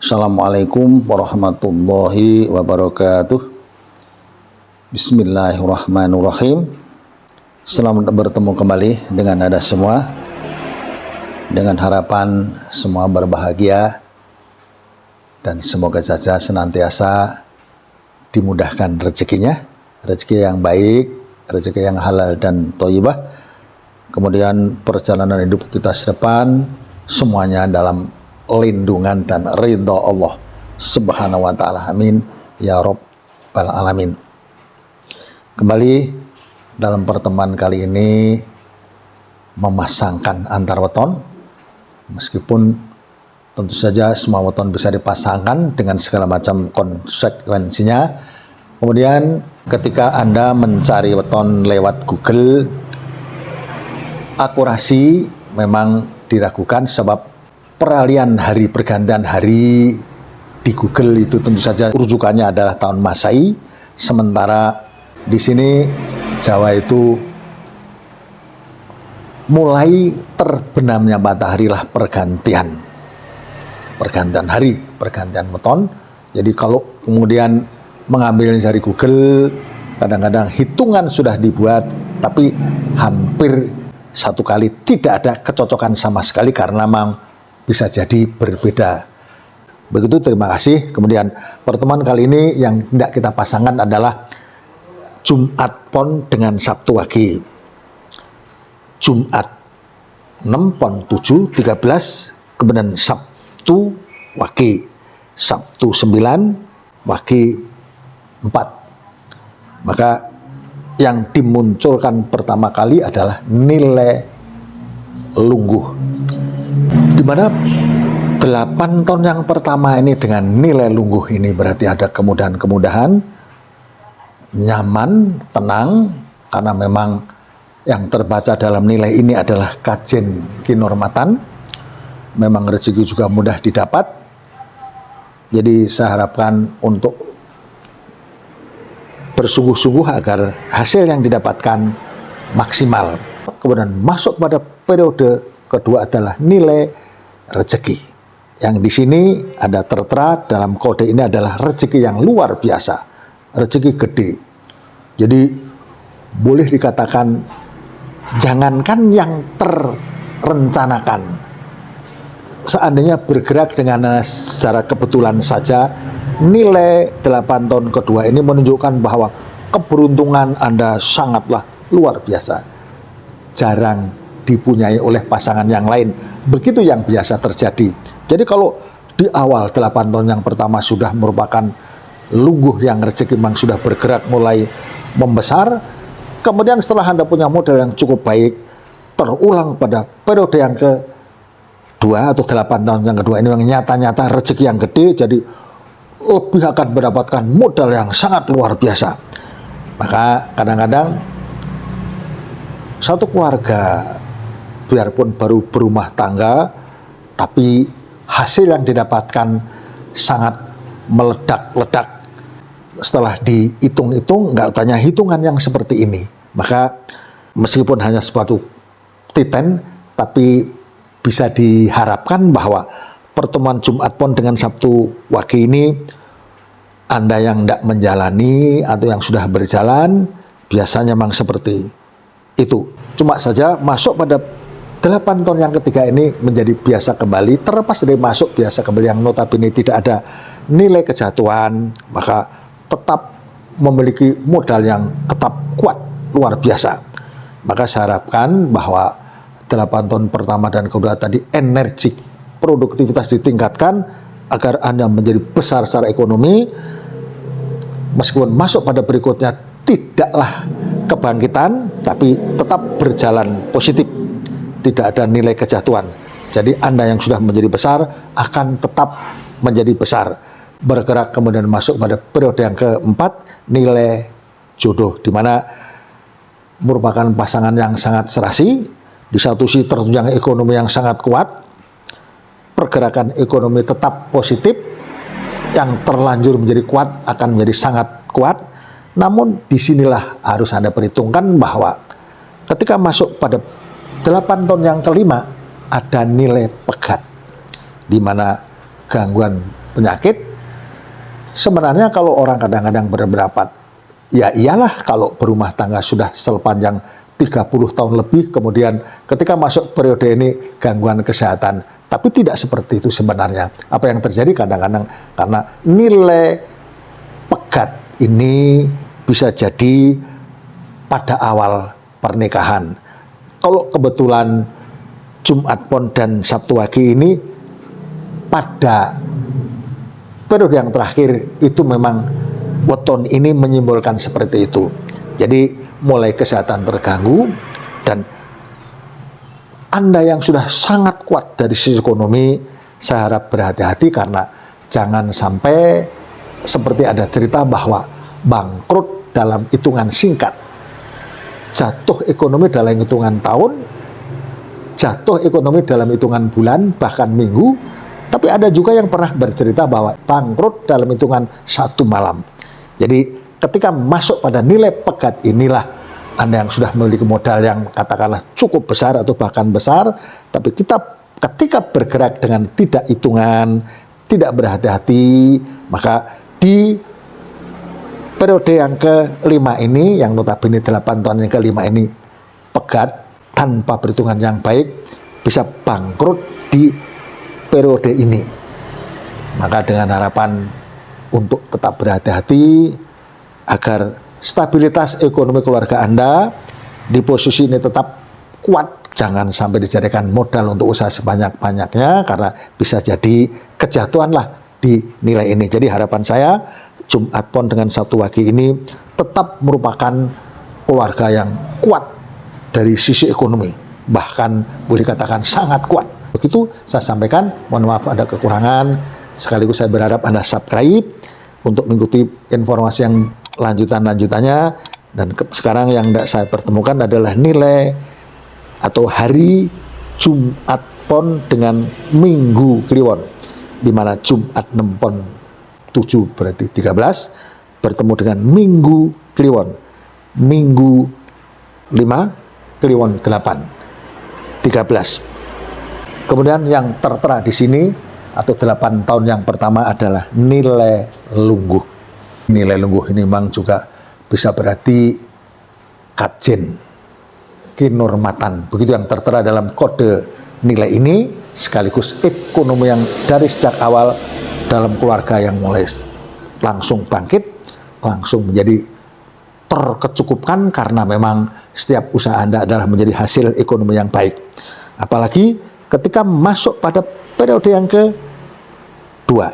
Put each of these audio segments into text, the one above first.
Assalamualaikum warahmatullahi wabarakatuh. Bismillahirrahmanirrahim. Selamat bertemu kembali dengan Anda semua. Dengan harapan semua berbahagia dan semoga saja senantiasa dimudahkan rezekinya, rezeki yang baik, rezeki yang halal dan thayyibah. Kemudian perjalanan hidup kita ke depan semuanya dalam lindungan dan ridha Allah Subhanahu wa taala. Amin ya rabbal alamin. Kembali dalam pertemuan kali ini memasangkan antar weton, meskipun tentu saja semua weton bisa dipasangkan dengan segala macam konsekuensinya. Kemudian ketika Anda mencari weton lewat Google, akurasi memang diragukan sebab peralihan hari, pergantian hari di Google itu tentu saja rujukannya adalah tahun Masehi, sementara di sini Jawa itu mulai terbenamnya matahari lah pergantian hari, pergantian weton. Jadi kalau kemudian mengambil dari Google, kadang-kadang hitungan sudah dibuat, tapi hampir satu kali tidak ada kecocokan sama sekali karena memang bisa jadi berbeda. Begitu, terima kasih. Kemudian pertemuan kali ini yang tidak kita pasangkan adalah Jumat Pon dengan Sabtu Wage. Jumat 6 Pon 7 13, kemudian Sabtu Wage. Sabtu 9, Wage 4. Maka yang dimunculkan pertama kali adalah nilai lungguh, di mana 8 ton yang pertama ini dengan nilai lungguh ini berarti ada kemudahan-kemudahan, nyaman, tenang, karena memang yang terbaca dalam nilai ini adalah kajen kinormatan, memang rezeki juga mudah didapat. Jadi saya harapkan untuk bersungguh-sungguh agar hasil yang didapatkan maksimal. Kemudian masuk pada periode kedua adalah nilai rezeki, yang di sini ada tertera dalam kode ini adalah rezeki yang luar biasa, rezeki gede. Jadi boleh dikatakan jangankan yang terrencanakan, seandainya bergerak dengan secara kebetulan saja, nilai 8 tahun kedua ini menunjukkan bahwa keberuntungan Anda sangatlah luar biasa, jarang dipunyai oleh pasangan yang lain. Begitu yang biasa terjadi. Jadi kalau di awal 8 tahun yang pertama sudah merupakan lungguh yang rezeki memang sudah bergerak mulai membesar, kemudian setelah Anda punya modal yang cukup baik, terulang pada periode yang kedua atau 8 tahun yang kedua ini yang nyata-nyata rezeki yang gede, jadi lebih akan mendapatkan modal yang sangat luar biasa. Maka kadang-kadang satu keluarga biarpun baru berumah tangga, tapi hasil yang didapatkan sangat meledak-ledak. Setelah dihitung-hitung, nggak tanya hitungan yang seperti ini. Maka meskipun hanya suatu titen, tapi bisa diharapkan bahwa pertemuan Jumat Pon dengan Sabtu Wage ini, Anda yang tidak menjalani atau yang sudah berjalan, biasanya memang seperti itu. Cuma saja masuk pada 8 tahun yang ketiga ini menjadi biasa kembali, terlepas dari masuk biasa kembali yang notabene tidak ada nilai kejatuhan, maka tetap memiliki modal yang tetap kuat, luar biasa. Maka saya harapkan bahwa 8 tahun pertama dan kedua tadi energi produktivitas ditingkatkan agar Anda menjadi besar secara ekonomi, meskipun masuk pada berikutnya tidaklah kebangkitan, tapi tetap berjalan positif, tidak ada nilai kejatuhan. Jadi Anda yang sudah menjadi besar akan tetap menjadi besar, bergerak kemudian masuk pada periode yang keempat, nilai jodoh, di mana merupakan pasangan yang sangat serasi. Di satu sisi tertunjang ekonomi yang sangat kuat, pergerakan ekonomi tetap positif, yang terlanjur menjadi kuat akan menjadi sangat kuat. Namun disinilah harus Anda perhitungkan bahwa ketika masuk pada 8 tahun yang kelima ada nilai pegat, di mana gangguan penyakit. Sebenarnya kalau orang kadang-kadang berpendapat, ya iyalah kalau berumah tangga sudah sepanjang 30 tahun lebih, kemudian ketika masuk periode ini gangguan kesehatan. Tapi tidak seperti itu sebenarnya. Apa yang terjadi kadang-kadang karena nilai pegat ini bisa jadi pada awal pernikahan. Kalau kebetulan Jumat Pon dan Sabtu Wage ini pada periode yang terakhir itu memang weton ini menyimbolkan seperti itu. Jadi mulai kesehatan terganggu, dan Anda yang sudah sangat kuat dari sisi ekonomi, saya harap berhati-hati karena jangan sampai seperti ada cerita bahwa bangkrut dalam hitungan singkat, jatuh ekonomi dalam hitungan tahun, jatuh ekonomi dalam hitungan bulan, bahkan minggu. Tapi ada juga yang pernah bercerita bahwa bangkrut dalam hitungan 1 malam. Jadi ketika masuk pada nilai pegat inilah Anda yang sudah memiliki modal yang katakanlah cukup besar atau bahkan besar, tapi kita ketika bergerak dengan tidak hitungan, tidak berhati-hati, maka di periode yang kelima ini, yang notabene 8 tahun yang kelima ini pegat tanpa perhitungan yang baik, bisa bangkrut di periode ini. Maka dengan harapan untuk tetap berhati-hati agar stabilitas ekonomi keluarga Anda di posisi ini tetap kuat, jangan sampai dijadikan modal untuk usaha sebanyak-banyaknya karena bisa jadi kejatuhanlah di nilai ini. Jadi harapan saya Jumat Pon dengan Sabtu Wage ini tetap merupakan keluarga yang kuat dari sisi ekonomi, bahkan boleh katakan sangat kuat. Begitu saya sampaikan, mohon maaf ada kekurangan, sekaligus saya berharap Anda subscribe untuk mengikuti informasi yang lanjutannya. Dan sekarang yang saya pertemukan adalah nilai atau hari Jumat Pon dengan Minggu Kliwon, di mana Jumat 6 Pon 7 berarti 13 bertemu dengan Minggu Kliwon, Minggu 5 Kliwon 8 13. Kemudian yang tertera di sini atau 8 tahun yang pertama adalah nilai lungguh. Nilai lungguh ini memang juga bisa berarti kajen, kinurmatan. Begitu yang tertera dalam kode nilai ini, sekaligus ekonomi yang dari sejak awal dalam keluarga yang mulai langsung bangkit, langsung menjadi terkecukupkan karena memang setiap usaha Anda adalah menjadi hasil ekonomi yang baik. Apalagi ketika masuk pada periode yang kedua,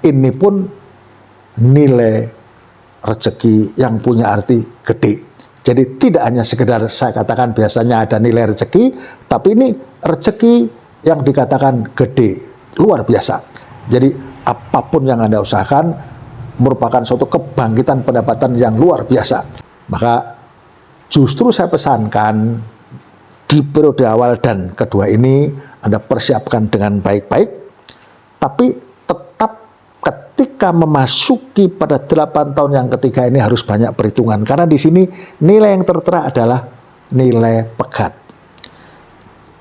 ini pun nilai rezeki yang punya arti gede. Jadi tidak hanya sekedar saya katakan biasanya ada nilai rezeki, tapi ini rezeki yang dikatakan gede, luar biasa. Jadi apapun yang Anda usahakan merupakan suatu kebangkitan pendapatan yang luar biasa. Maka justru saya pesankan di periode awal dan kedua ini Anda persiapkan dengan baik-baik, tapi tetap ketika memasuki pada 8 tahun yang ketiga ini harus banyak perhitungan, karena di sini nilai yang tertera adalah nilai pegat.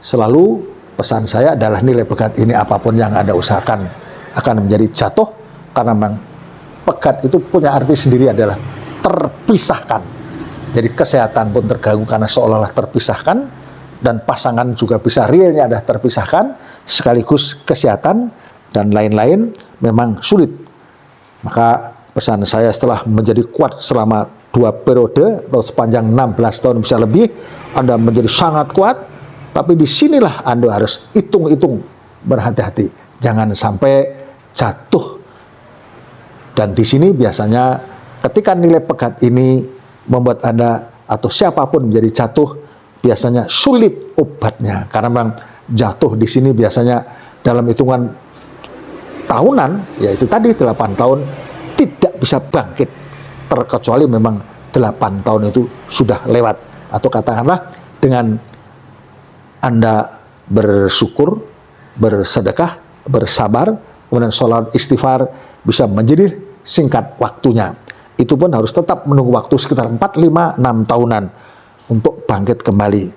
Selalu pesan saya adalah nilai pegat ini apapun yang Anda usahakan akan menjadi jatuh, karena memang pegat itu punya arti sendiri adalah terpisahkan. Jadi kesehatan pun terganggu karena seolah-olah terpisahkan, dan pasangan juga bisa realnya ada terpisahkan, sekaligus kesehatan dan lain-lain memang sulit. Maka pesan saya setelah menjadi kuat selama 2 periode atau sepanjang 16 tahun bisa lebih, Anda menjadi sangat kuat, tapi disinilah Anda harus hitung-hitung, berhati-hati, jangan sampai jatuh. Dan di sini biasanya ketika nilai pegat ini membuat Anda atau siapapun menjadi jatuh, biasanya sulit obatnya, karena memang jatuh di sini biasanya dalam hitungan tahunan, yaitu tadi 8 tahun tidak bisa bangkit, terkecuali memang 8 tahun itu sudah lewat, atau katakanlah dengan Anda bersyukur, bersedekah, bersabar, kemudian sholat istighfar bisa menjadi singkat waktunya. Itu pun harus tetap menunggu waktu sekitar 4, 5, 6 tahunan untuk bangkit kembali.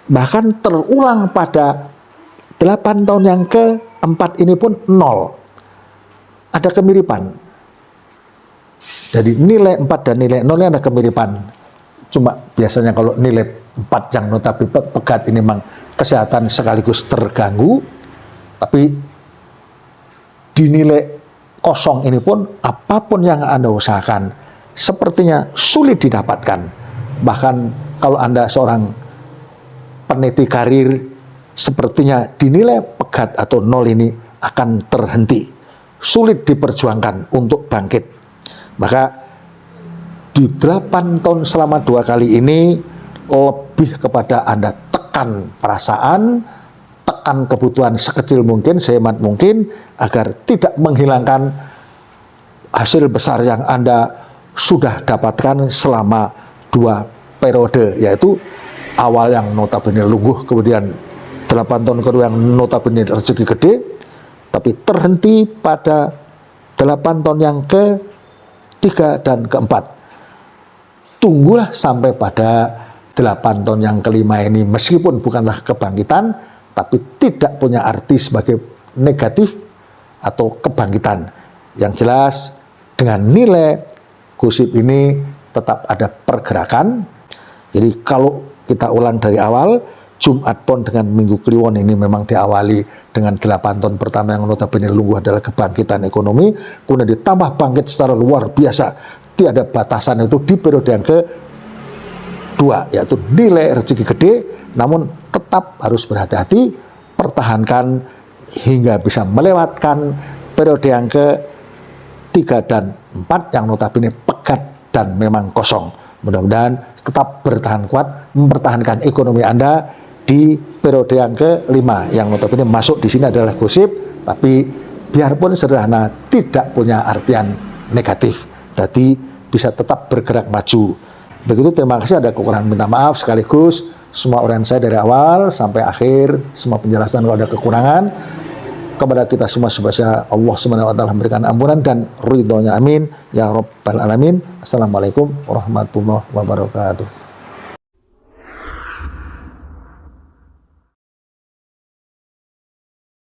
Bahkan terulang pada 8 tahun yang keempat ini pun 0. ada kemiripan. Jadi nilai 4 dan nilai 0 ini ada kemiripan. Cuma biasanya kalau nilai 4 yang notabene pegat ini memang kesehatan sekaligus terganggu, tapi di nilai kosong ini pun apapun yang Anda usahakan sepertinya sulit didapatkan. Bahkan kalau Anda seorang peneliti karir, sepertinya dinilai pegat atau 0 ini akan terhenti, sulit diperjuangkan untuk bangkit. Maka di 8 tahun selama 2 kali ini lebih kepada Anda tekan perasaan, tekan kebutuhan sekecil mungkin, sehemat mungkin, agar tidak menghilangkan hasil besar yang Anda sudah dapatkan selama 2 periode, yaitu awal yang notabene lungguh, kemudian 8 tahun kedua yang notabene rezeki gede, tapi terhenti pada 8 tahun yang ke-3 dan ke-4. Tunggulah sampai pada 8 tahun yang ke-5 ini, meskipun bukanlah kebangkitan, tapi tidak punya arti sebagai negatif atau kebangkitan. Yang jelas dengan nilai gosip ini tetap ada pergerakan. Jadi kalau kita ulang dari awal, Jumat Pon dengan Minggu Kliwon ini memang diawali dengan 8 tahun pertama yang notabene lungguh adalah kebangkitan ekonomi, kemudian ditambah bangkit secara luar biasa, tiada batasan itu di periode yang ke-2, yaitu nilai rezeki gede, namun tetap harus berhati-hati, pertahankan hingga bisa melewatkan periode yang ke-3 dan 4 yang notabene pegat dan memang kosong. Mudah-mudahan tetap bertahan kuat, mempertahankan ekonomi Anda di periode yang ke-5 yang notabene masuk di sini adalah gosip, tapi biarpun sederhana tidak punya artian negatif, jadi bisa tetap bergerak maju. Begitu, terima kasih. Ada kekurangan minta maaf, sekaligus semua uraian saya dari awal sampai akhir, semua penjelasan kalau ada kekurangan kepada kita semua, semoga Allah Subhanahu wa taala memberikan ampunan dan ridhonya, amin ya rabbal alamin. Assalamualaikum warahmatullahi wabarakatuh.